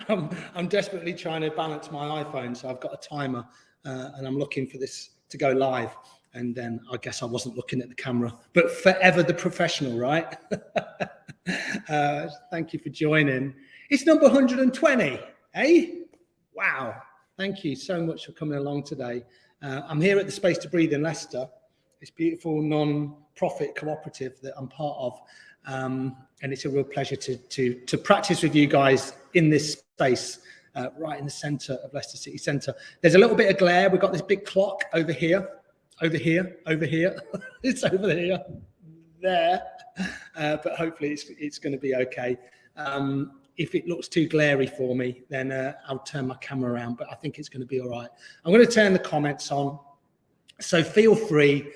I'm desperately trying to balance my iPhone, so I've got a timer, and I'm looking for this to go live. And then I guess I wasn't looking at the camera, but forever the professional, right? Thank you for joining. It's number 120, eh? Wow. Thank you so much for coming along today. I'm here at the Space to Breathe in Leicester. This beautiful non-profit cooperative that I'm part of. And it's a real pleasure to practice with you guys in this space, right in the centre of Leicester City Centre. There's a little bit of glare. We've got this big clock over here. It's over here, there. But hopefully it's going to be okay. If it looks too glary for me, then I'll turn my camera around, but I think it's going to be all right. I'm going to turn the comments on. So feel free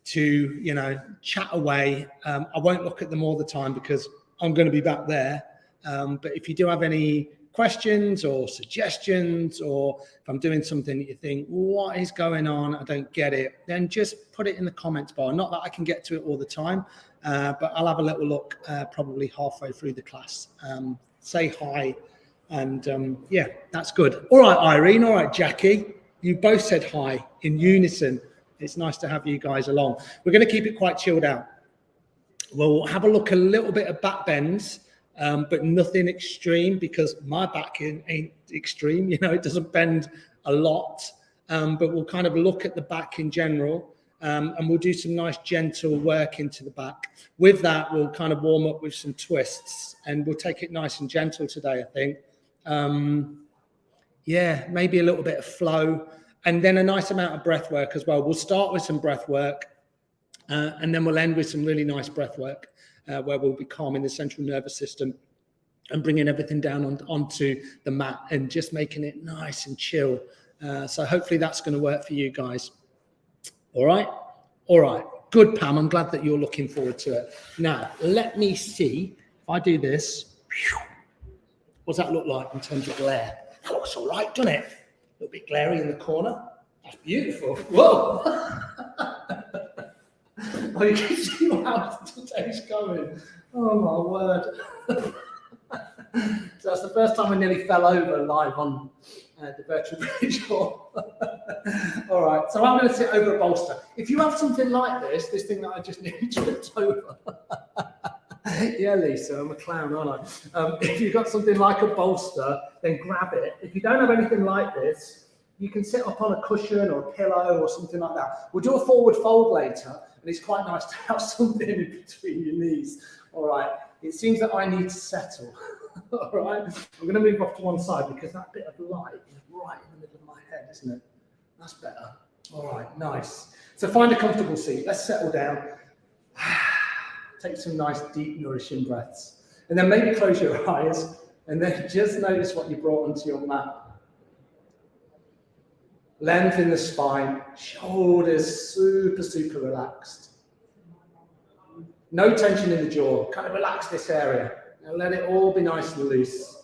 to, chat away. I won't look at them all the time because I'm going to be back there. But if you do have any questions or suggestions, or if I'm doing something that you think, what is going on, I don't get it, then just put it in the comments bar. Not that I can get to it all the time, but I'll have a little look probably halfway through the class. Say hi, and yeah, that's good. All right, Irene. All right, Jackie. You both said hi in unison. It's nice to have you guys along. We're going to keep it quite chilled out. We'll have a look a little bit at back bends, but nothing extreme, because my back ain't extreme. It doesn't bend a lot, but we'll kind of look at the back in general, and we'll do some nice gentle work into the back. With that, we'll kind of warm up with some twists, and we'll take it nice and gentle today, I think. Yeah, maybe a little bit of flow, and then a nice amount of breath work as well. We'll start with some breath work, and then we'll end with some really nice breath work, where we'll be calming the central nervous system and bringing everything down onto the mat and just making it nice and chill. So hopefully that's going to work for you guys. All right. Good, Pam. I'm glad that you're looking forward to it. Now, let me see if I do this. What does that look like in terms of glare? That looks all right, doesn't it? A little bit glary in the corner. That's beautiful. Whoa. Oh, you can see how today's going. Oh, my word. So that's the first time I nearly fell over live on the virtual bridge. All right, so I'm going to sit over a bolster. If you have something like this thing that I just nearly tripped over. Yeah, Lisa, I'm a clown, aren't I? If you've got something like a bolster, then grab it. If you don't have anything like this, you can sit up on a cushion or a pillow or something like that. We'll do a forward fold later, and it's quite nice to have something in between your knees. All right, it seems that I need to settle. All right, I'm going to move off to one side because that bit of light is right in the middle of my head, isn't it? That's better. All right, nice. So find a comfortable seat. Let's settle down. Take some nice, deep, nourishing breaths. And then maybe close your eyes and then just notice what you brought onto your mat. Length in the spine, shoulders super, super relaxed. No tension in the jaw. Kind of relax this area. Now let it all be nice and loose.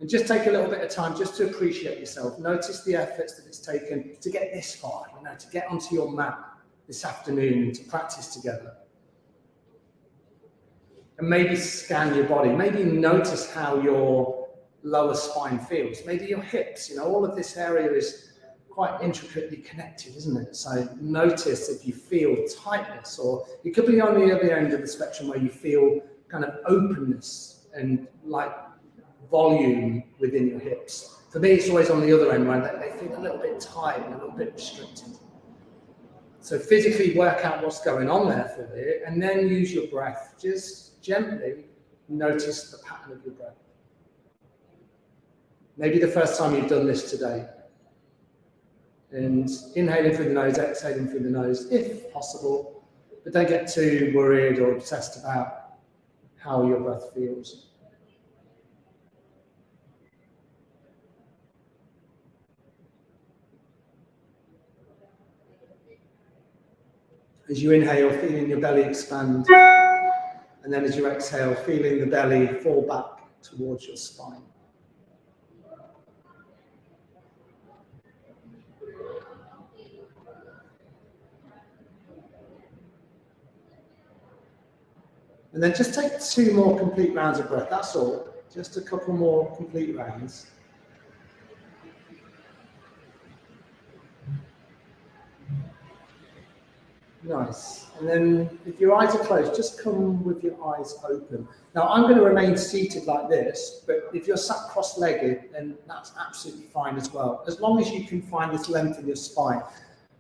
And just take a little bit of time just to appreciate yourself. Notice the efforts that it's taken to get this far, to get onto your mat this afternoon and to practice together. And maybe scan your body. Maybe notice how your lower spine feels. Maybe your hips, all of this area is quite intricately connected, isn't it? So notice if you feel tightness, or it could be on the other end of the spectrum where you feel kind of openness and like volume within your hips. For me, it's always on the other end where they feel a little bit tight and a little bit restricted. So physically work out what's going on there for you, and then use your breath. Just gently notice the pattern of your breath. Maybe the first time you've done this today. And inhaling through the nose, exhaling through the nose, if possible. But don't get too worried or obsessed about how your breath feels. As you inhale, feeling your belly expand. And then as you exhale, feeling the belly fall back towards your spine. And then just take 2 more complete rounds of breath, that's all. Just a couple more complete rounds. Nice. And then if your eyes are closed, just come with your eyes open. Now, I'm going to remain seated like this, but if you're sat cross-legged, then that's absolutely fine as well, as long as you can find this length in your spine.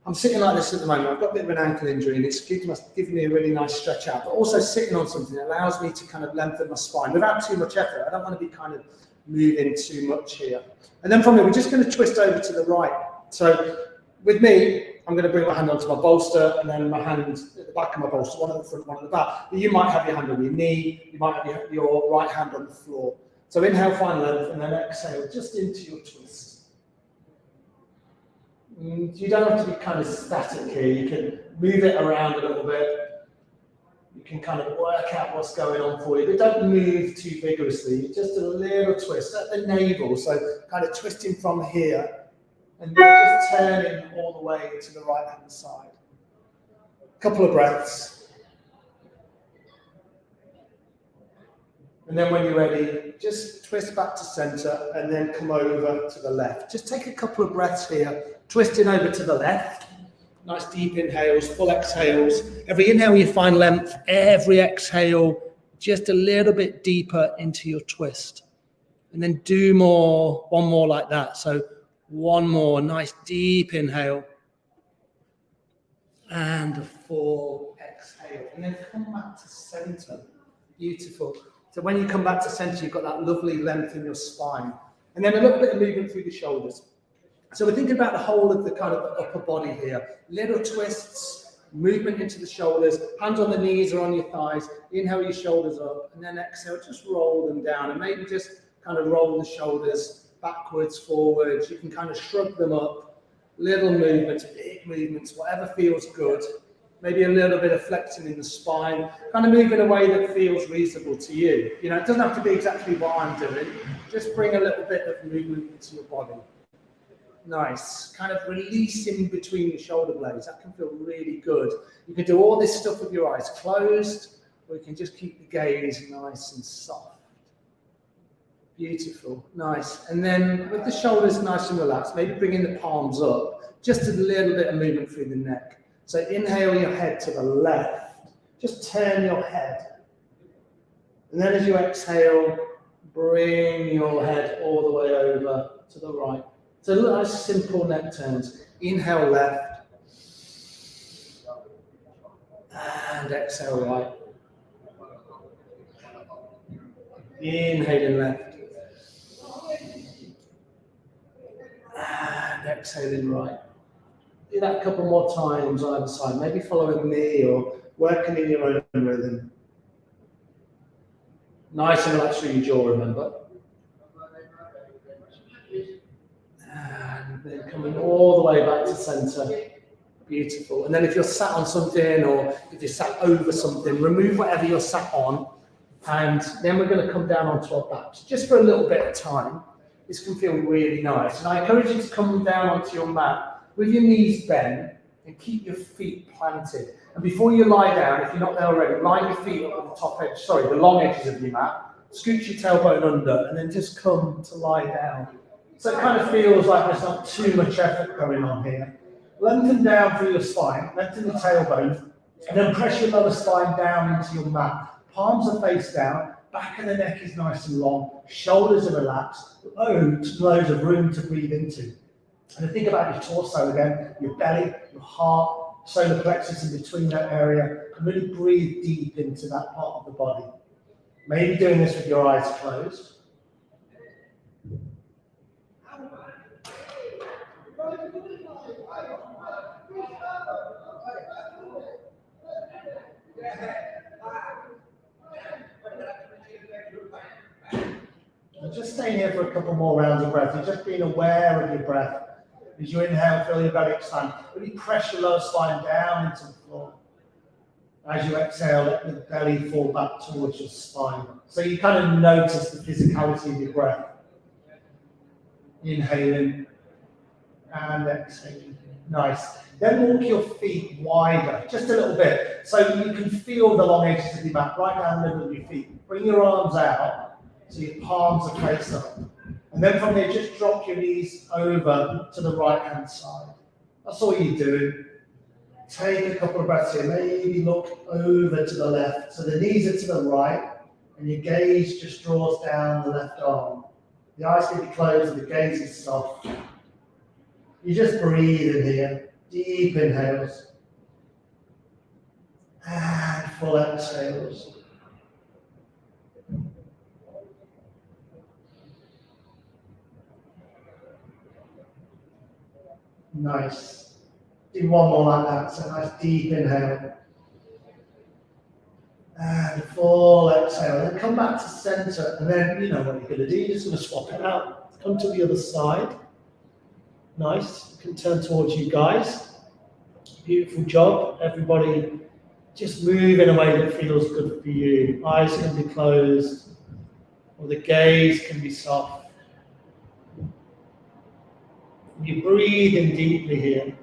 I'm sitting like this at the moment. I've got a bit of an ankle injury, and it's giving me a really nice stretch out, but also sitting on something allows me to kind of lengthen my spine without too much effort. I don't want to be kind of moving too much here. And then from here, we're just going to twist over to the right. So with me, I'm going to bring my hand onto my bolster, and then my hand at the back of my bolster, one at the front, one at the back. But you might have your hand on your knee, you might have your right hand on the floor. So inhale, find length, and then exhale just into your twist. You don't have to be kind of static here. You can move it around a little bit. You can kind of work out what's going on for you, but don't move too vigorously. Just a little twist at the navel, so kind of twisting from here. And then just turning all the way to the right-hand side. Couple of breaths. And then when you're ready, just twist back to center and then come over to the left. Just take a couple of breaths here, twisting over to the left. Nice deep inhales, full exhales. Every inhale you find length, every exhale just a little bit deeper into your twist. And then do more, one more like that. So one more nice deep inhale and a full exhale, and then come back to center. Beautiful. So when you come back to center, you've got that lovely length in your spine, and then a little bit of movement through the shoulders. So we're thinking about the whole of the kind of upper body here. Little twists, movement into the shoulders, hands on the knees or on your thighs. Inhale your shoulders up, and then exhale, just roll them down, and maybe just kind of roll the shoulders backwards, forwards. You can kind of shrug them up, little movements, big movements, whatever feels good. Maybe a little bit of flexing in the spine, kind of move in a way that feels reasonable to you. You know, it doesn't have to be exactly what I'm doing. Just bring a little bit of movement into your body. Nice. Kind of releasing between your shoulder blades. That can feel really good. You can do all this stuff with your eyes closed, or you can just keep the gaze nice and soft. Beautiful, nice. And then with the shoulders nice and relaxed, maybe bringing the palms up, just a little bit of movement through the neck. So inhale your head to the left, just turn your head. And then as you exhale, bring your head all the way over to the right. So nice simple neck turns. Inhale left, and exhale right. Inhaling left. And exhaling right. Do that a couple more times on either side, maybe following me or working in your own rhythm. Nice and relaxed through your jaw, remember. And then coming all the way back to center. Beautiful. And then if you're sat on something or if you're sat over something, remove whatever you're sat on. And then we're going to come down onto our backs just for a little bit of time. This can feel really nice. And I encourage you to come down onto your mat with your knees bent and keep your feet planted. And before you lie down, if you're not there already, line your feet up at the top edge, the long edges of your mat. Scoot your tailbone under and then just come to lie down. So it kind of feels like there's not too much effort going on here. Lengthen down through your spine, lengthen the tailbone, and then press your lower spine down into your mat. Palms are face down, back of the neck is nice and long, shoulders are relaxed, loads of room to breathe into. And then think about your torso again, your belly, your heart, solar plexus in between that area, and really breathe deep into that part of the body. Maybe doing this with your eyes closed. And just staying here for a couple more rounds of breath. You're just being aware of your breath. As you inhale, feel your belly expand. Really press your lower spine down into the floor. As you exhale, let the belly fall back towards your spine. So you kind of notice the physicality of your breath. Inhaling and exhaling. Nice. Then walk your feet wider, just a little bit. So you can feel the long edges of your mat right down the middle of your feet. Bring your arms out. So your palms are face up. And then from there, just drop your knees over to the right-hand side. That's all you're doing. Take a couple of breaths here. Maybe look over to the left. So the knees are to the right, and your gaze just draws down the left arm. The eyes can be closed and the gaze is soft. You just breathe in here. Deep inhales. And full exhales. Nice. Do one more like that. So nice deep inhale. And full exhale. Then come back to center. And then you know what you're going to do. You're just going to swap it out. Come to the other side. Nice. You can turn towards you guys. Beautiful job. Everybody just move in a way that feels good for you. Eyes can be closed. Or the gaze can be soft. You breathe in deeply here.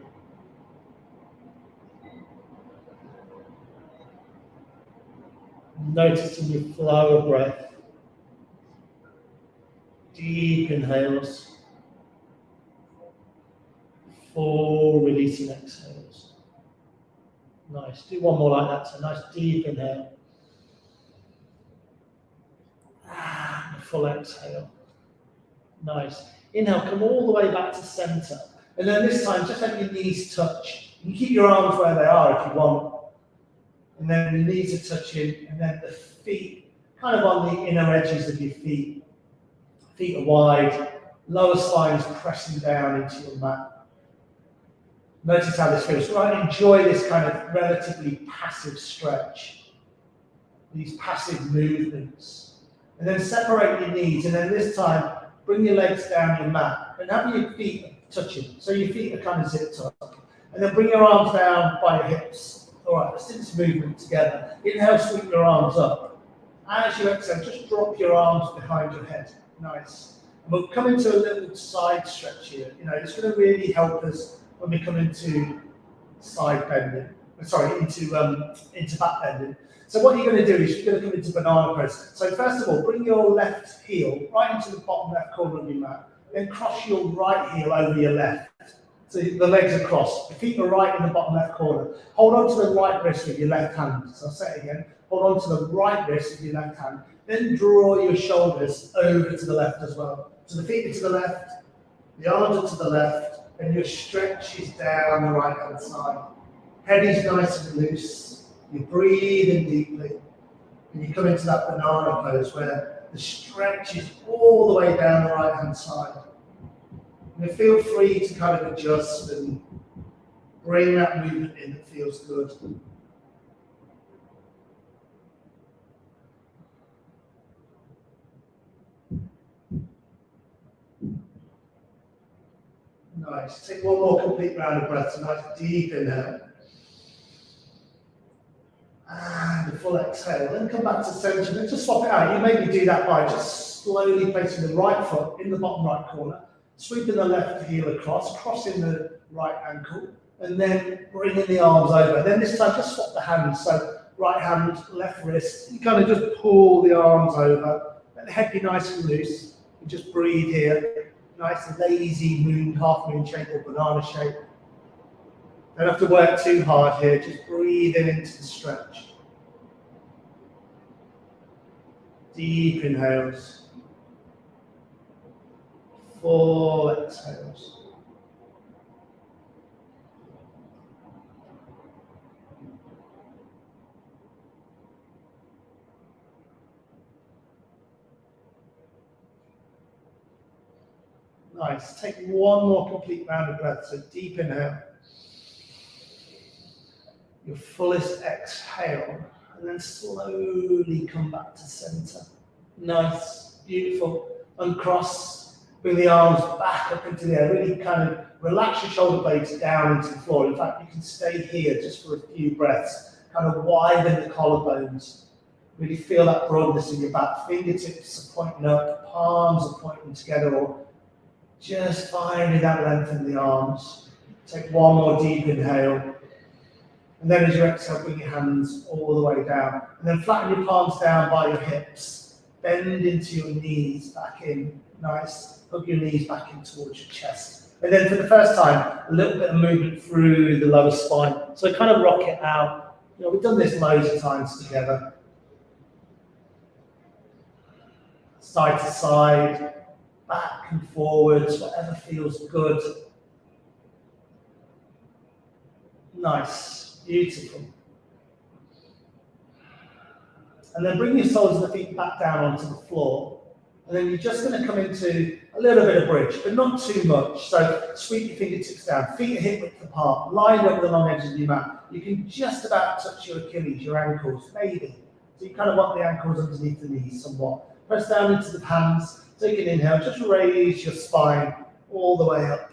Noticing your flow of breath. Deep inhales. Full releasing exhales. Nice. Do one more like that. So nice deep inhale. And a full exhale. Nice. Inhale, come all the way back to center. And then this time, just let your knees touch. You can keep your arms where they are if you want. And then your knees are touching, and then the feet, kind of on the inner edges of your feet. Feet are wide, lower spine is pressing down into your mat. Notice how this feels. Right, enjoy this kind of relatively passive stretch. These passive movements. And then separate your knees, and then this time, bring your legs down your mat and have your feet touching. So your feet are kind of zipped up. And then bring your arms down by your hips. All right, let's do this movement together. Inhale, sweep your arms up. As you exhale, just drop your arms behind your head. Nice. And we'll come into a little side stretch here. You know, it's going to really help us when we come into side bending. Sorry, into back bending. So what you're going to do is you're going to come into banana pose. So first of all, bring your left heel right into the bottom left corner of your mat. Then cross your right heel over your left. So the legs are crossed. The feet are right in the bottom left corner. Hold on to the right wrist with your left hand. So I'll say it again. Hold on to the right wrist with your left hand. Then draw your shoulders over to the left as well. So the feet are to the left, the arms are to the left, and your stretch is down the right hand side. Head is nice and loose. You breathe in deeply, and you come into that banana pose where the stretch is all the way down the right hand side. And feel free to kind of adjust and bring that movement in that feels good. Nice. Take one more complete round of breath. So nice deep inhale. And a full exhale. Then come back to center. And just swap it out. You maybe do that by just slowly placing the right foot in the bottom right corner, sweeping the left heel across, crossing the right ankle, and then bringing the arms over. Then this time, just swap the hands. So right hand, left wrist. You kind of just pull the arms over. Let the head be nice and loose. And just breathe here. Nice lazy moon, half moon shape or banana shape. Don't have to work too hard here, just breathe into the stretch. Deep inhales. Full exhales. Nice. Take one more complete round of breath. So deep inhale. Your fullest exhale, and then slowly come back to center. Nice, beautiful. Uncross, bring the arms back up into the air. Really kind of relax your shoulder blades down into the floor. In fact, you can stay here just for a few breaths. Kind of widen the collarbones. Really feel that broadness in your back. Fingertips are pointing up, palms are pointing together, or just finding that length in the arms. Take one more deep inhale. And then as you exhale, bring your hands all the way down. And then flatten your palms down by your hips. Bend into your knees back in. Nice. Hug your knees back in towards your chest. And then for the first time, a little bit of movement through the lower spine. So kind of rock it out. You know, we've done this loads of times together. Side to side, back and forwards, whatever feels good. Nice, beautiful. And then bring your soles of the feet back down onto the floor. And then you're just going to come into a little bit of bridge, but not too much. So sweep your fingertips down, feet are hip width apart, lined up with the long edge of your mat. You can just about touch your Achilles, your ankles, maybe. So you kind of want the ankles underneath the knees somewhat. Press down into the hands, take an inhale, just raise your spine all the way up.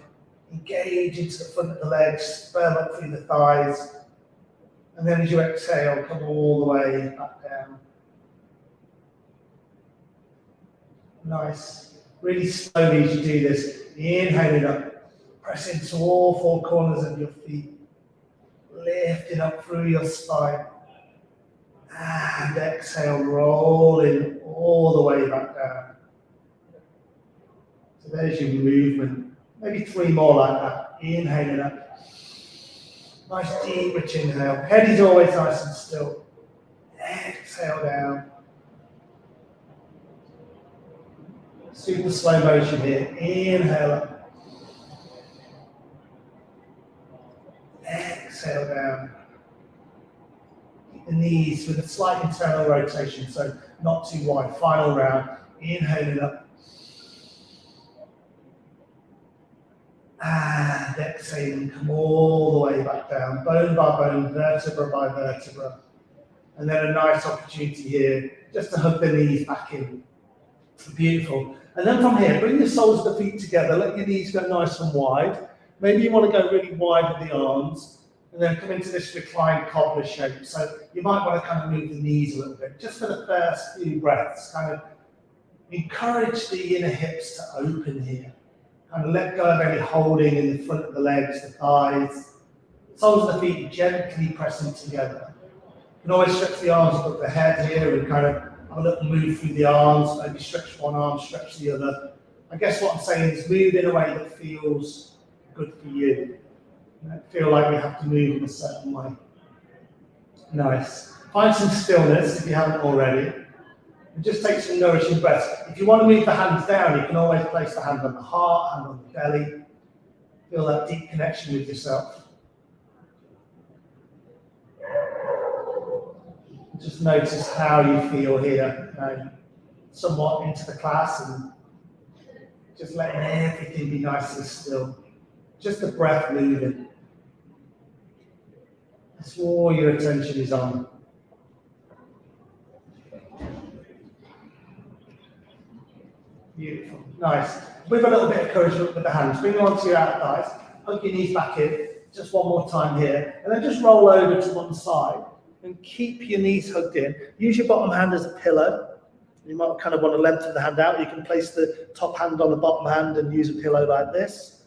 Engage into the front of the legs, firm up through the thighs. And then as you exhale, come all the way back down. Nice. Really slowly as you do this, inhaling up, press into all four corners of your feet, lifting up through your spine. And exhale, rolling all the way back down. So there's your movement. Maybe 3 more like that. Inhaling up. Nice deep, rich inhale. Head is always nice and still. Exhale down. Super slow motion here. Inhale up. Exhale down. The knees with a slight internal rotation, so not too wide. Final round. Inhaling up. And exhaling, come all the way back down, bone by bone, vertebra by vertebra. And then a nice opportunity here, just to hug the knees back in. Beautiful. And then from here, bring the soles of the feet together, let your knees go nice and wide. Maybe you want to go really wide with the arms. And then come into this reclined cobbler shape. So you might want to kind of move the knees a little bit, just for the first few breaths. Kind of encourage the inner hips to open here. Kind of let go of any holding in the front of the legs, the thighs. Soles of the feet gently pressing together. You can always stretch the arms above the head here and kind of have a little move through the arms. Maybe stretch one arm, stretch the other. I guess what I'm saying is move in a way that feels good for you. Feel like you have to move in a certain way. Nice. Find some stillness if you haven't already. And just take some nourishing breaths. If you want to move the hands down, you can always place the hand on the heart, hand on the belly. Feel that deep connection with yourself. Just notice how you feel here, somewhat into the class, and just letting everything be nice and still. Just the breath moving. That's all your attention is on. Beautiful. Nice. With a little bit of encouragement with the hands. Bring them onto your outer thighs. Hug your knees back in. Just one more time here. And then just roll over to one side and keep your knees hugged in. Use your bottom hand as a pillow. You might kind of want to lengthen the hand out. You can place the top hand on the bottom hand and use a pillow like this.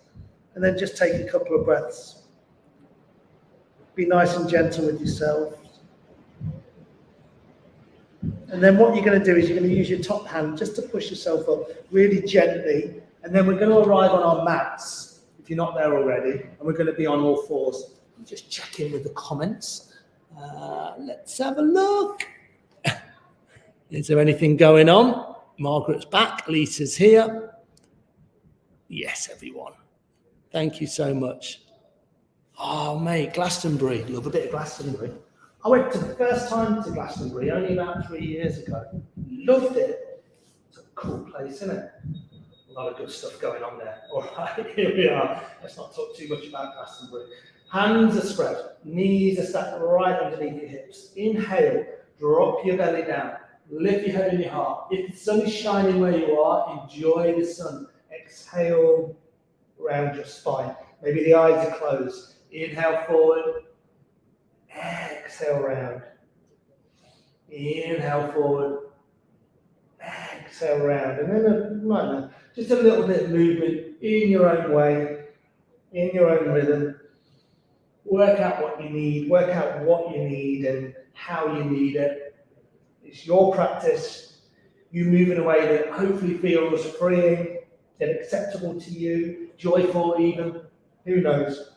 And then just take a couple of breaths. Be nice and gentle with yourself. And then what you're going to do is you're going to use your top hand just to push yourself up really gently. And then we're going to arrive on our mats, if you're not there already. And we're going to be on all fours. Just check in with the comments. Let's have a look. Is there anything going on? Margaret's back. Lisa's here. Yes, everyone. Thank you so much. Oh, mate, Glastonbury. Love a bit of Glastonbury. I went the first time to Glastonbury only about 3 years ago. Loved it. It's a cool place, isn't it? A lot of good stuff going on there. All right, here we are. Let's not talk too much about Glastonbury. Hands are spread. Knees are stacked right underneath your hips. Inhale. Drop your belly down. Lift your head and your heart. If the sun is shining where you are, enjoy the sun. Exhale around your spine. Maybe the eyes are closed. Inhale forward. Exhale round. Inhale forward. Exhale round. And then just a little bit of movement in your own way, in your own rhythm. Work out what you need. Work out what you need and how you need it. It's your practice. You move in a way that hopefully feels freeing and acceptable to you, joyful even, who knows.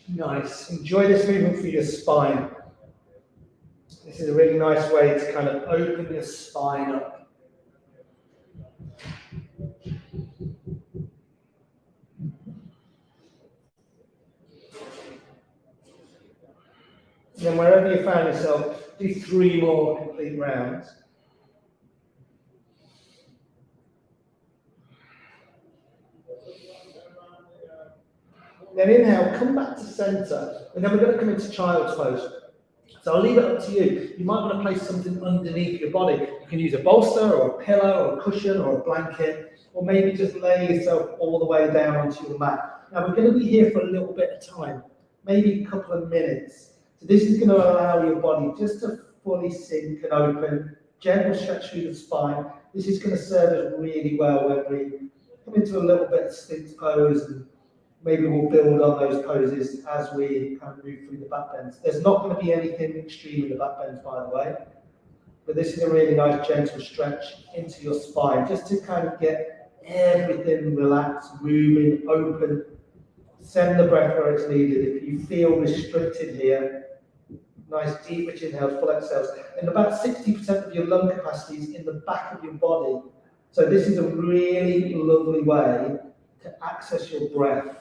Nice. Enjoy this movement for your spine. This is a really nice way to kind of open your spine up. And then wherever you found yourself, do 3 more complete rounds. Then inhale, come back to center, and then we're going to come into child's pose. So I'll leave it up to you. You might want to place something underneath your body. You can use a bolster or a pillow or a cushion or a blanket, or maybe just lay yourself all the way down onto your mat. Now we're going to be here for a little bit of time, maybe a couple of minutes. So this is going to allow your body just to fully sink and open, gentle stretch through the spine. This is going to serve us really well when we come into a little bit of Sphinx pose, and maybe we'll build on those poses as we kind of move through the back bends. There's not going to be anything extreme in the back bends, by the way, but this is a really nice gentle stretch into your spine, just to kind of get everything relaxed, moving, open. Send the breath where it's needed. If you feel restricted here, nice deep rich inhales, full exhales. And about 60% of your lung capacity is in the back of your body. So this is a really lovely way to access your breath.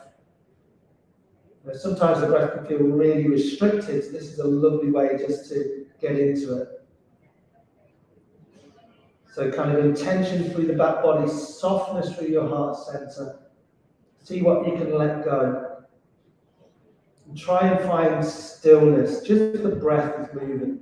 Now, sometimes the breath can feel really restricted. So this is a lovely way just to get into it. So kind of intention through the back body, softness through your heart center. See what you can let go. And try and find stillness, just the breath is moving.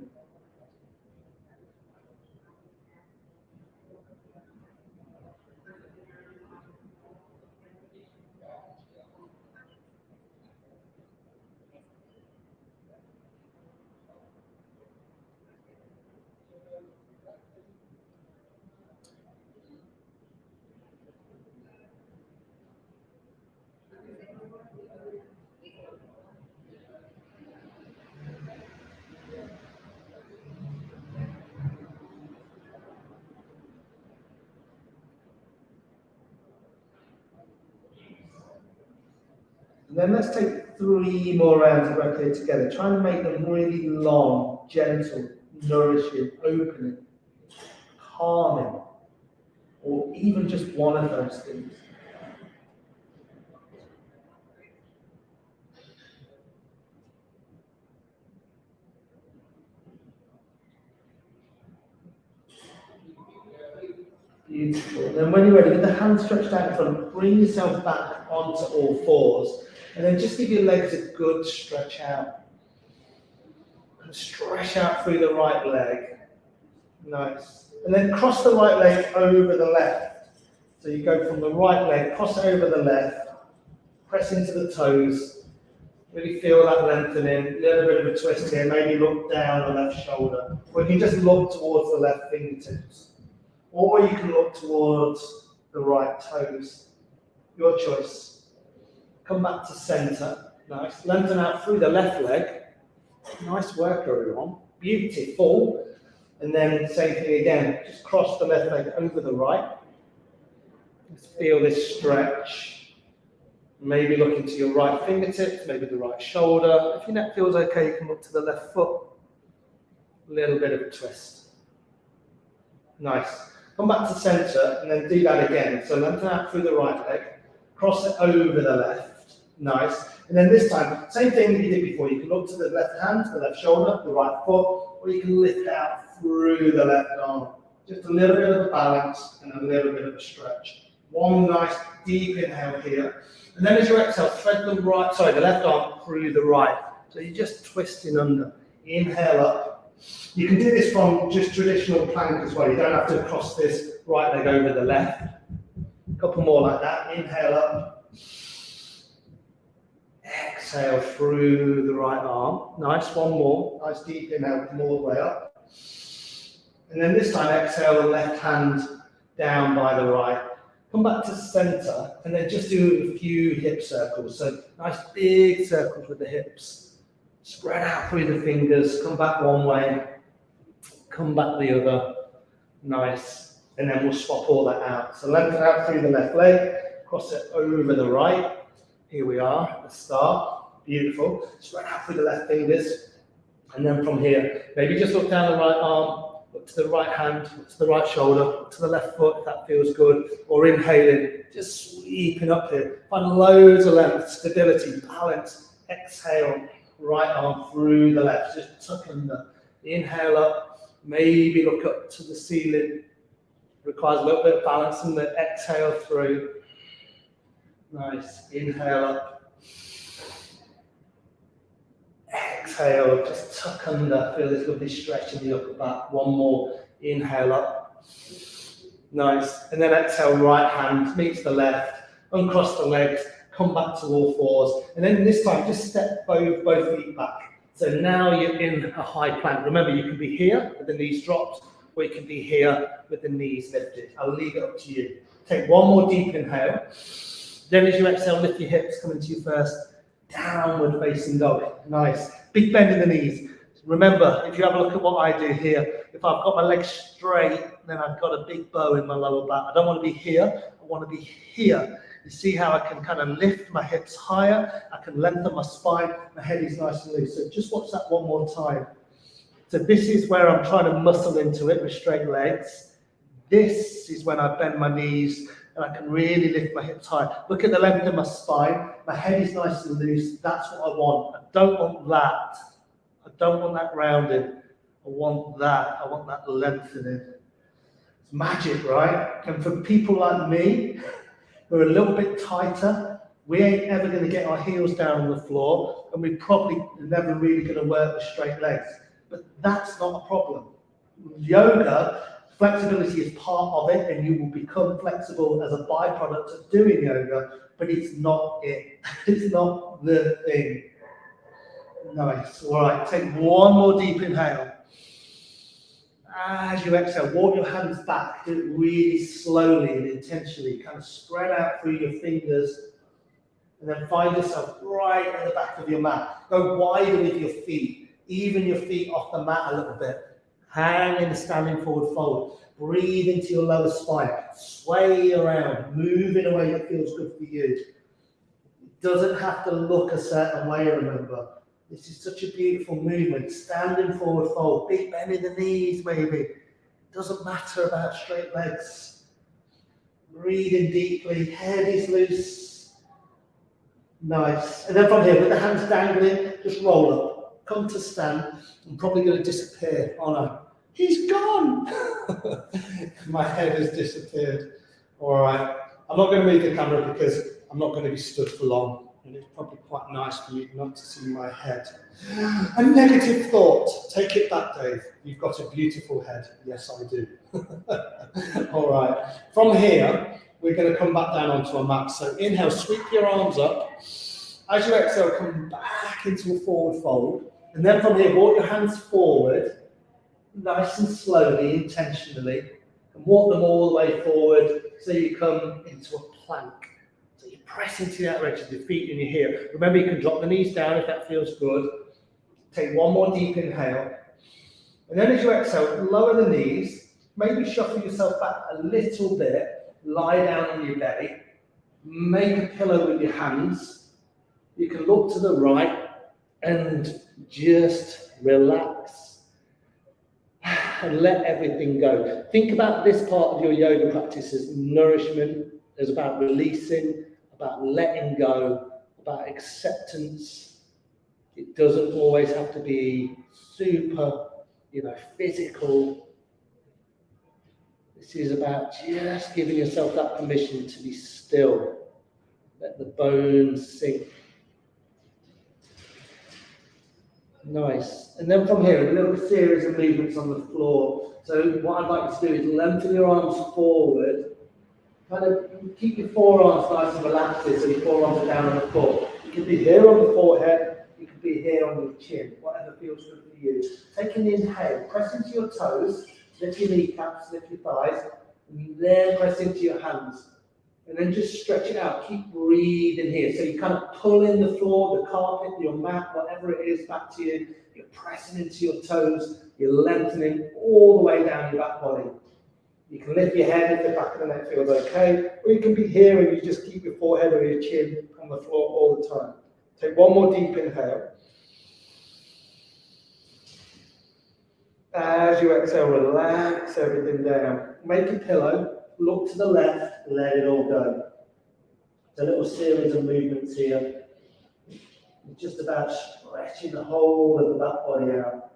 And then let's take 3 more rounds of breath here together. Try and make them really long, gentle, nourishing, opening, calming, or even just one of those things. Beautiful. And then when you're ready, with the hands stretched out in front, bring yourself back onto all fours. And then just give your legs a good stretch out. And stretch out through the right leg. Nice. And then cross the right leg over the left. So you go from the right leg, cross over the left, press into the toes. Really feel that lengthening. A little bit of a twist here. Maybe look down the left shoulder. Or you can just look towards the left fingertips. Or you can look towards the right toes. Your choice. Come back to center. Nice. Lengthen out through the left leg. Nice work, everyone. Beautiful. And then same thing again. Just cross the left leg over the right. Just feel this stretch. Maybe look into your right fingertips, maybe the right shoulder. If your neck feels okay, you can look to the left foot. A little bit of a twist. Nice. Come back to center and then do that again. So lengthen out through the right leg. Cross it over the left. Nice. And then this time, same thing that you did before. You can look to the left hand, the left shoulder, the right foot, or you can lift out through the left arm. Just a little bit of a balance and a little bit of a stretch. One nice deep inhale here. And then as you exhale, thread the left arm through the right. So you're just twisting under. Inhale up. You can do this from just traditional plank as well. You don't have to cross this right leg over the left. A couple more like that. Inhale up. Exhale through the right arm. Nice, one more. Nice deep inhale, come all the way up. And then this time exhale the left hand down by the right. Come back to center and then just do a few hip circles. So nice big circles with the hips. Spread out through the fingers, come back one way, come back the other. Nice. And then we'll swap all that out. So lengthen out through the left leg, cross it over the right. Here we are at the start. Beautiful. Spread out through the left fingers. And then from here, maybe just look down the right arm, look to the right hand, look to the right shoulder, look to the left foot if that feels good. Or inhaling, just sweeping up here. Find loads of length, stability, balance. Exhale, right arm through the left. Just tuck under. Inhale up, maybe look up to the ceiling. Requires a little bit of balance, and then exhale through. Nice. Inhale up. Exhale, just tuck under. Feel this lovely stretch in the upper back. One more. Inhale up. Nice. And then exhale, right hand meets the left. Uncross the legs. Come back to all fours. And then this time, just step both feet back. So now you're in a high plank. Remember, you can be here with the knees dropped, or you can be here with the knees lifted. I'll leave it up to you. Take one more deep inhale. Then as you exhale, lift your hips, come into your first downward facing dog. Nice. Big bend in the knees. Remember, if you have a look at what I do here, if I've got my legs straight, then I've got a big bow in my lower back. I don't want to be here, I want to be here. You see how I can kind of lift my hips higher, I can lengthen my spine, my head is nice and loose. So just watch that one more time. So this is where I'm trying to muscle into it with straight legs. This is when I bend my knees and I can really lift my hips high. Look at the length of my spine. My head is nice and loose. That's what I want. I don't want that. I don't want that rounding. I want that. I want that lengthening. It's magic, right? And for people like me, who are a little bit tighter, we ain't ever going to get our heels down on the floor, and we probably are never really going to work with straight legs. But that's not a problem. Yoga, flexibility is part of it, and you will become flexible as a byproduct of doing yoga, but it's not it. It's not the thing. Nice. All right, take one more deep inhale. As you exhale, walk your hands back. Do it really slowly and intentionally. Kind of spread out through your fingers, and then find yourself right at the back of your mat. Go wider with your feet. Even your feet off the mat a little bit. Hang in the standing forward fold. Breathe into your lower spine. Sway around. Move in a way that feels good for you. It doesn't have to look a certain way, remember. This is such a beautiful movement. Standing forward fold. Big bend in the knees, maybe. It doesn't matter about straight legs. Breathing deeply. Head is loose. Nice. And then from here, with the hands dangling, just roll up. Come to stand. I'm probably going to disappear. Oh no, he's gone. My head has disappeared. All right. I'm not going to move the camera because I'm not going to be stood for long. And it's probably quite nice for you not to see my head. A negative thought. Take it back, Dave. You've got a beautiful head. Yes, I do. All right. From here, we're going to come back down onto a mat. So inhale, sweep your arms up. As you exhale, come back into a forward fold. And then from here, walk your hands forward, nice and slowly, intentionally, and walk them all the way forward so you come into a plank. So you press into the outer edge of your feet and your heel. Remember, you can drop the knees down if that feels good. Take one more deep inhale. And then as you exhale, lower the knees, maybe shuffle yourself back a little bit, lie down on your belly, make a pillow with your hands. You can look to the right and just relax and let everything go. Think about this part of your yoga practice as nourishment, as about releasing, about letting go, about acceptance. It doesn't always have to be super, physical. This is about just giving yourself that permission to be still. Let the bones sink. Nice. And then from here, a little series of movements on the floor. So what I'd like you to do is lengthen your arms forward. Kind of keep your forearms nice and relaxed so your forearms are down on the floor. You can be here on the forehead, you can be here on your chin, whatever feels good for you. Take an inhale, press into your toes, lift your kneecaps, lift your thighs, and then press into your hands. And then just stretch it out. Keep breathing here. So you kind of pull in the floor, the carpet, your mat, whatever it is, back to you. You're pressing into your toes. You're lengthening all the way down your back body. You can lift your head if the back of the neck feels okay, or you can be here and you just keep your forehead or your chin on the floor all the time. Take one more deep inhale. As you exhale, relax everything down. Make a pillow, look to the left, let it all go. It's a little series of movements here. It's just about stretching the whole of that body out.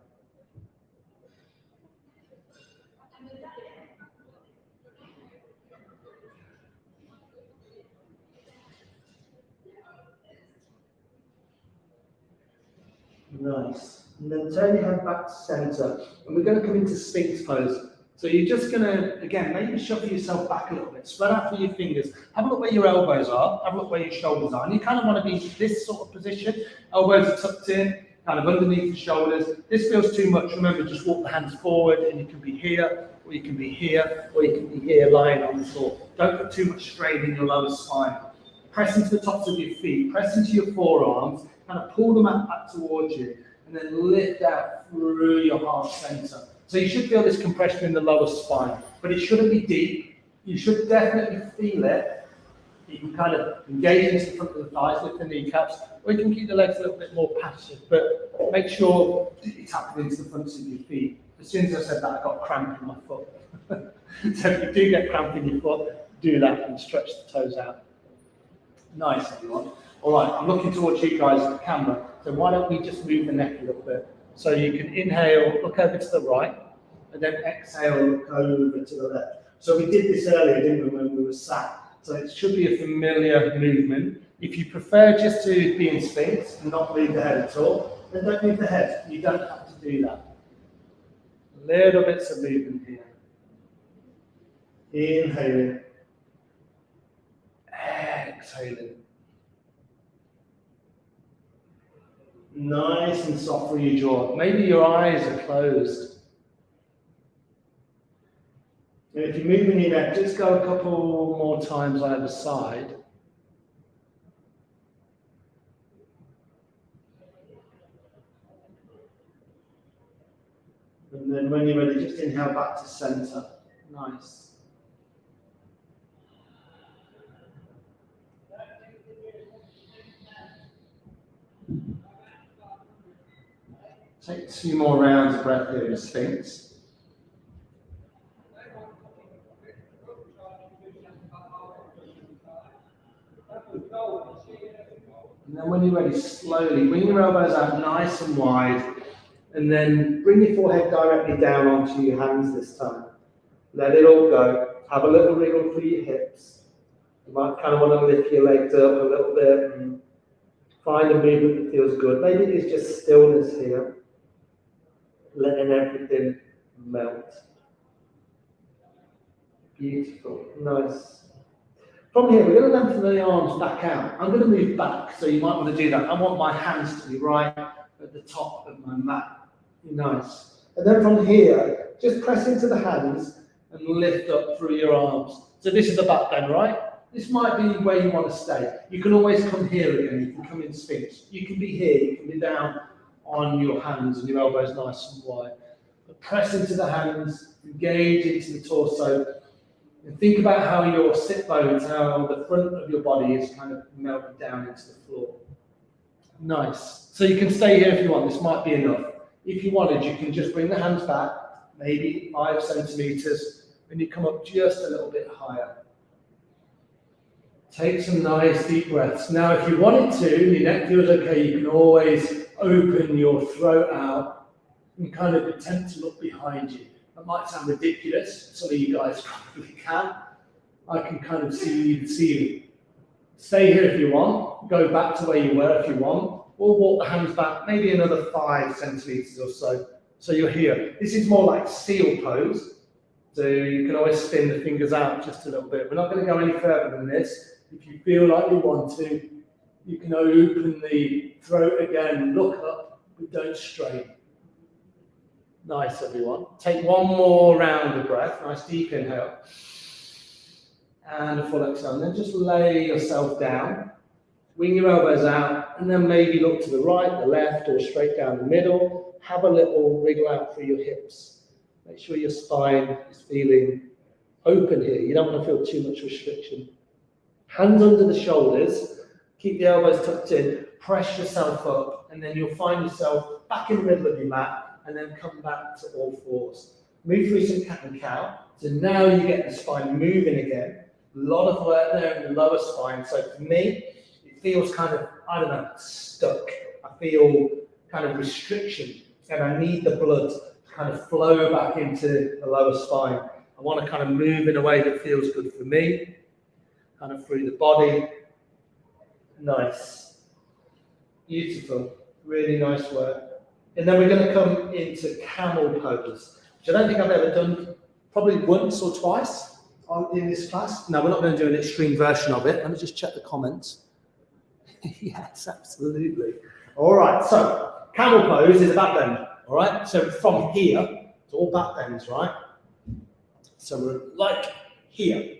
Nice. And then turn your head back to center. And we're going to come into Sphinx pose. So you're just going to, again, maybe shuffle yourself back a little bit. Spread out through your fingers. Have a look where your elbows are. Have a look where your shoulders are. And you kind of want to be this sort of position. Elbows are tucked in, kind of underneath the shoulders. This feels too much. Remember, just walk the hands forward and you can be here, or you can be here, or you can be here lying on the floor. Don't put too much strain in your lower spine. Press into the tops of your feet. Press into your forearms. Kind of pull them out back towards you, and then lift out through your heart center. So you should feel this compression in the lower spine, but it shouldn't be deep. You should definitely feel it. You can kind of engage into the front of the thighs, lift the kneecaps, or you can keep the legs a little bit more passive, but make sure it's tapping into the fronts of your feet. As soon as I said that, I got cramp in my foot. So if you do get cramp in your foot, do that and stretch the toes out. Nice, everyone. All right, I'm looking towards you guys at the camera, so why don't we just move the neck a little bit? So you can inhale, look over to the right, and then exhale, look over to the left. So we did this earlier, didn't we, when we were sat? So it should be a familiar movement. If you prefer just to be in Sphinx and not move the head at all, then don't move the head. You don't have to do that. Little bits of movement here. Inhaling. Exhaling. Nice and soft through your jaw. Maybe your eyes are closed. And if you're moving your neck, just go a couple more times either side. And then when you're ready, just inhale back to center. Nice. Take 2 more rounds of breath here in Sphinx. And then when you're ready, slowly bring your elbows out nice and wide, and then bring your forehead directly down onto your hands this time. Let it all go. Have a little wriggle through your hips. You might kind of want to lift your legs up a little bit and find a movement that feels good. Maybe it's just stillness here. Letting everything melt. Beautiful, nice. From here, we're going to lengthen the arms back out. I'm going to move back, so you might want to do that. I want my hands to be right at the top of my mat. Nice. And then from here, just press into the hands and lift up through your arms. So this is the back bend, right? This might be where you want to stay. You can always come here again. You can come in Sphinx. You can be here. You can be down on your hands and your elbows nice and wide. But press into the hands, engage into the torso, and think about how your sit bones, how the front of your body is kind of melted down into the floor. Nice. So you can stay here if you want. This might be enough. If you wanted, you can just bring the hands back, maybe 5 centimeters, and you come up just a little bit higher. Take some nice deep breaths. Now, if you wanted to, your neck feels okay, you can always open your throat out and kind of attempt to look behind you. That might sound ridiculous. Some of you guys probably can. I can kind of see the ceiling. Stay here if you want. Go back to where you were if you want. Or walk the hands back maybe another 5 centimeters or so. So you're here. This is more like seal pose. So you can always spin the fingers out just a little bit. We're not going to go any further than this. If you feel like you want to, you can open the throat again, look up, but don't strain. Nice, everyone. Take one more round of breath. Nice deep inhale. And a full exhale. And then just lay yourself down. Wing your elbows out. And then maybe look to the right, the left, or straight down the middle. Have a little wriggle out through your hips. Make sure your spine is feeling open here. You don't want to feel too much restriction. Hands under the shoulders, keep the elbows tucked in, press yourself up, and then you'll find yourself back in the middle of your mat, and then come back to all fours. Move through some cat and cow. So now you get the spine moving again. A lot of work there in the lower spine. So for me, it feels kind of, I don't know, stuck. I feel kind of restriction, and I need the blood to kind of flow back into the lower spine. I want to kind of move in a way that feels good for me, kind of through the body. Nice. Beautiful. Really nice work. And then we're going to come into camel pose, which I don't think I've ever done, probably once or twice in this class. No, we're not going to do an extreme version of it. Let me just check the comments. Yes, absolutely. All right, so camel pose is a back bend. All right, so from here, it's all back bends, right? So we're like here.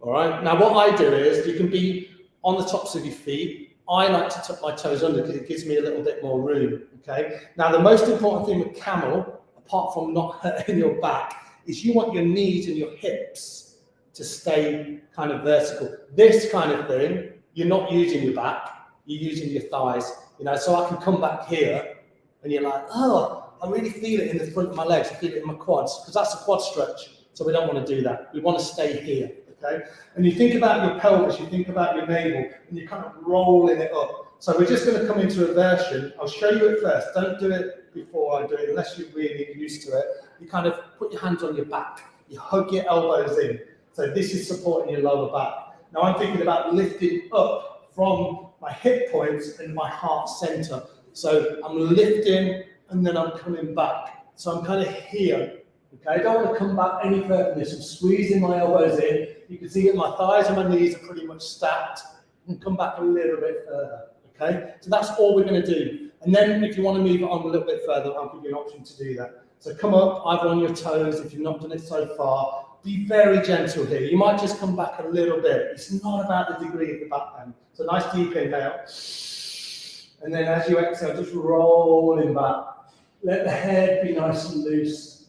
All right, now what I do is you can be on the tops of your feet. I like to tuck my toes under because it gives me a little bit more room, okay? Now, the most important thing with camel, apart from not hurting your back, is you want your knees and your hips to stay kind of vertical. This kind of thing, you're not using your back, you're using your thighs, you know, so I can come back here and you're like, oh, I really feel it in the front of my legs, I feel it in my quads, because that's a quad stretch, so we don't want to do that. We want to stay here. Okay? And you think about your pelvis, you think about your navel, and you're kind of rolling it up. So we're just going to come into a version. I'll show you it first. Don't do it before I do it, unless you're really used to it. You kind of put your hands on your back. You hug your elbows in. So this is supporting your lower back. Now I'm thinking about lifting up from my hip points and my heart center. So I'm lifting, and then I'm coming back. So I'm kind of here. Okay, I don't want to come back any further than this. I'm squeezing my elbows in. You can see that my thighs and my knees are pretty much stacked. And come back a little bit further. Okay, so that's all we're going to do. And then if you want to move it on a little bit further, I'll give you an option to do that. So come up, either on your toes if you've not done it so far. Be very gentle here. You might just come back a little bit. It's not about the degree of the back bend. So nice deep inhale. And then as you exhale, just rolling back. Let the head be nice and loose.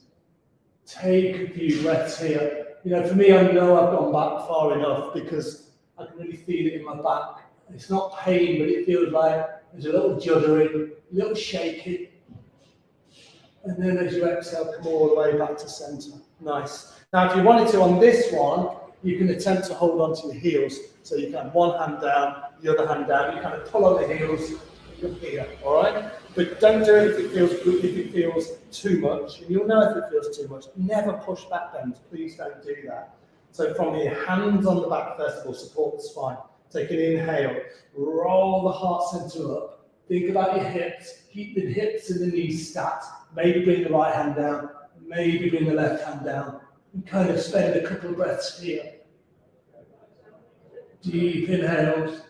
Take a few breaths here. You know, for me, I know I've gone back far enough because I can really feel it in my back. It's not pain, but it feels like there's a little juddering, a little shaking. And then as you exhale, come all the way back to center. Nice. Now, if you wanted to on this one, you can attempt to hold onto your heels. So you can have one hand down, the other hand down. You kind of pull on the heels, you're here, all right? But don't do it if it feels good, if it feels too much. And you'll know if it feels too much. Never push back bends. Please don't do that. So from here, hands on the back first of all, support the spine. Take an inhale. Roll the heart center up. Think about your hips. Keep the hips and the knees stacked. Maybe bring the right hand down. Maybe bring the left hand down. And kind of spend a couple of breaths here. Deep inhales.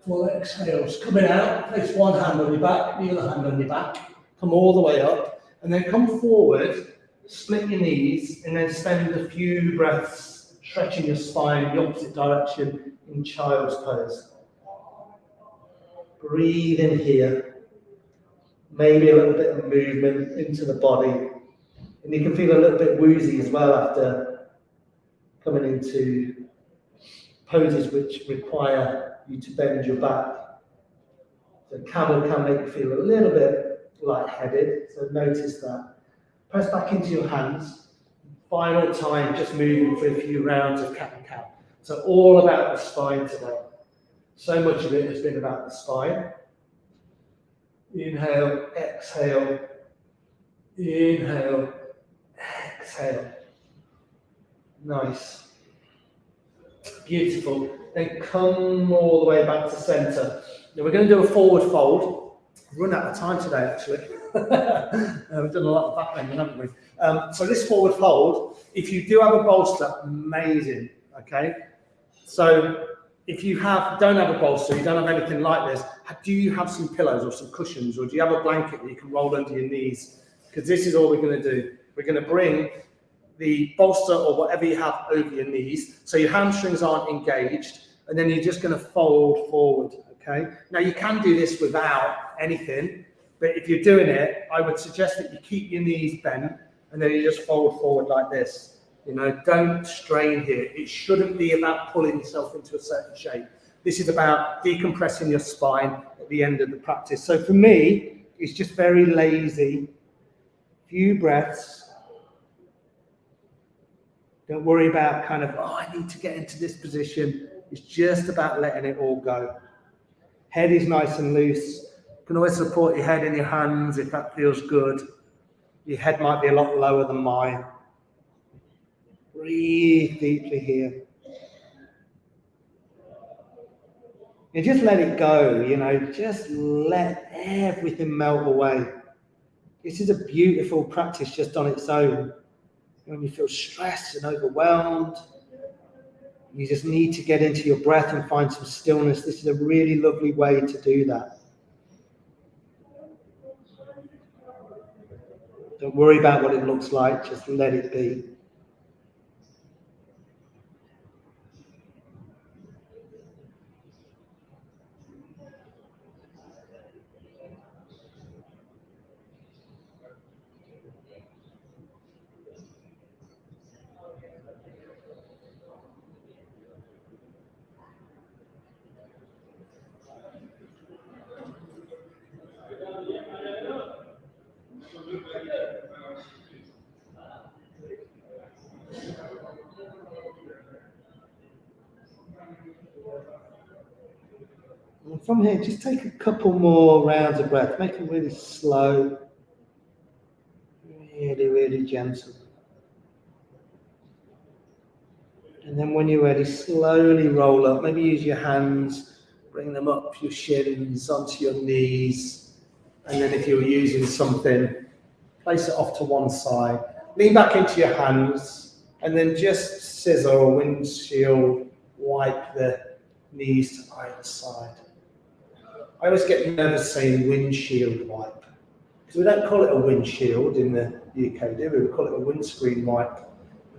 Full exhales. Coming out, place one hand on your back, the other hand on your back. Come all the way up, and then come forward, split your knees, and then spend a few breaths stretching your spine the opposite direction in child's pose. Breathe in here. Maybe a little bit of movement into the body. And you can feel a little bit woozy as well after coming into poses which require you to bend your back. So camel can make you feel a little bit lightheaded, so notice that. Press back into your hands. Final time, just moving for a few rounds of cat and cow. So all about the spine today. So much of it has been about the spine. Inhale, exhale, inhale, exhale. Nice. Beautiful. Then come all the way back to center. Now we're going to do a forward fold. We've run out of time today, actually. We've done a lot of back bending, haven't we? So this forward fold, if you do have a bolster, amazing, okay? So if you don't have a bolster, you don't have anything like this, do you have some pillows or some cushions, or do you have a blanket that you can roll under your knees? Because this is all we're going to do. We're going to bring the bolster or whatever you have over your knees, so your hamstrings aren't engaged, and then you're just going to fold forward, okay? Now you can do this without anything, but if you're doing it, I would suggest that you keep your knees bent, and then you just fold forward like this. You know, don't strain here. It shouldn't be about pulling yourself into a certain shape. This is about decompressing your spine at the end of the practice. So for me, it's just very lazy. Few breaths. Don't worry about kind of, oh, I need to get into this position. It's just about letting it all go. Head is nice and loose. You can always support your head in your hands if that feels good. Your head might be a lot lower than mine. Breathe deeply here. And just let it go, you know, just let everything melt away. This is a beautiful practice just on its own. When you feel stressed and overwhelmed, you just need to get into your breath and find some stillness. This is a really lovely way to do that. Don't worry about what it looks like, just let it be. And from here, just take a couple more rounds of breath. Make it really slow, really, really gentle. And then when you're ready, slowly roll up. Maybe use your hands, bring them up your shins, onto your knees. And then if you're using something, place it off to one side. Lean back into your hands, and then just scissor or windshield wipe the knees to either side. I always get nervous saying windshield wipe, because we don't call it a windshield in the UK, do we? We call it a windscreen wipe.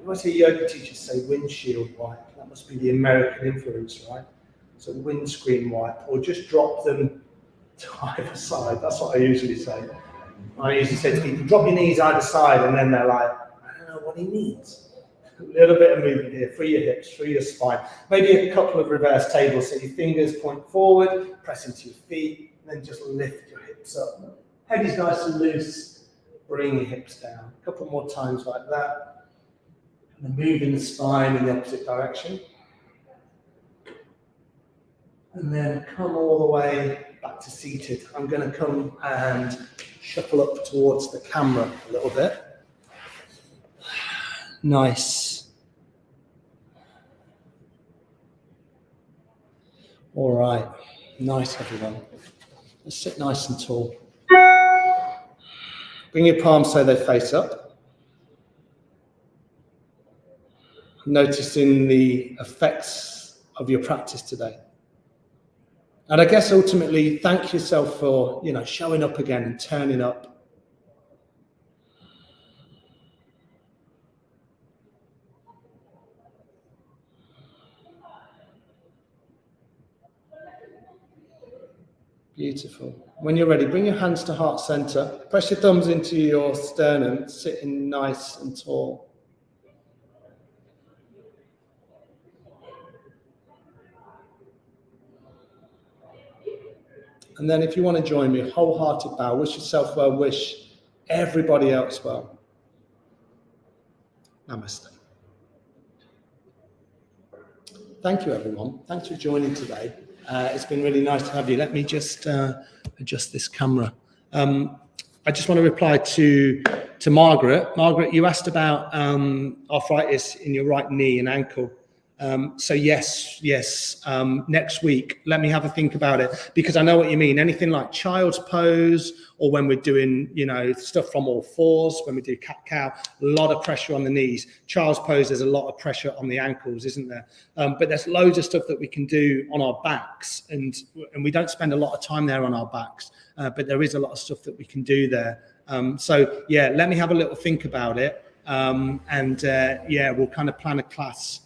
When I see yoga teachers say windshield wipe, that must be the American influence, right? So windscreen wipe, or just drop them to either side. That's what I usually say. I usually say to people, drop your knees either side, and then they're like, I don't know what he means. A little bit of movement here, through your hips, through your spine. Maybe a couple of reverse tables, so your fingers point forward, press into your feet, and then just lift your hips up. Head is nice and loose, bring your hips down. A couple more times like that. And then moving the spine in the opposite direction. And then come all the way back to seated. I'm going to come and shuffle up towards the camera a little bit. Nice. All right. Nice, everyone. Let's sit nice and tall. Bring your palms so they face up. Noticing the effects of your practice today. And I guess ultimately, thank yourself for, showing up again and turning up. Beautiful. When you're ready, bring your hands to heart center. Press your thumbs into your sternum, sitting nice and tall. And then if you want to join me, a wholehearted bow. Wish yourself well, wish everybody else well. Namaste. Thank you, everyone. Thanks for joining today. It's been really nice to have you. Let me just adjust this camera. I just want to reply to Margaret. Margaret, you asked about arthritis in your right knee and ankle. So yes. Next week, let me have a think about it, because I know what you mean. Anything like child's pose, or when we're doing, stuff from all fours, when we do cat-cow, a lot of pressure on the knees. Child's pose, there's a lot of pressure on the ankles, isn't there? But there's loads of stuff that we can do on our backs, and we don't spend a lot of time there on our backs, but there is a lot of stuff that we can do there. So let me have a little think about it, and we'll kind of plan a class.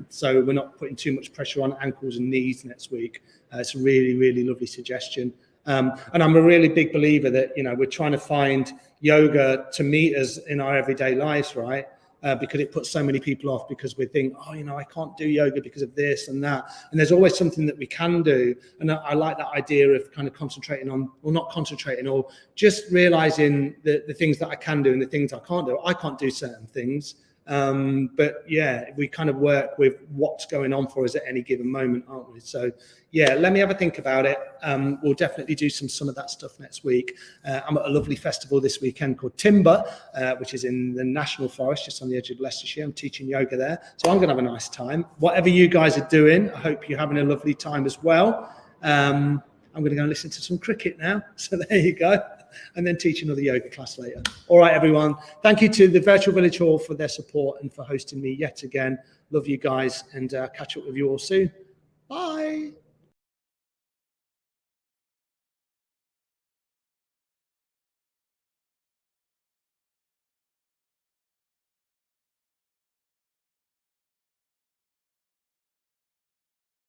So we're not putting too much pressure on ankles and knees next week. It's a really, really lovely suggestion. And I'm a really big believer that, we're trying to find yoga to meet us in our everyday lives, right? because it puts so many people off, because we think, oh, you know, I can't do yoga because of this and that. And there's always something that we can do. And I like that idea of kind of concentrating on, or not concentrating, or just realizing the things that I can do and the things I can't do. I can't do certain things. But yeah, we kind of work with what's going on for us at any given moment, aren't we? So yeah, let me have a think about it. We'll definitely do some of that stuff next week. I'm at a lovely festival this weekend called Timber, which is in the National Forest, just on the edge of Leicestershire. I'm teaching yoga there, so I'm going to have a nice time. Whatever you guys are doing, I hope you're having a lovely time as well. I'm going to go and listen to some cricket now. So there you go. And then teach another yoga class later. All right, everyone. Thank you to the Virtual Village Hall for their support and for hosting me yet again. Love you guys, and catch up with you all soon. Bye.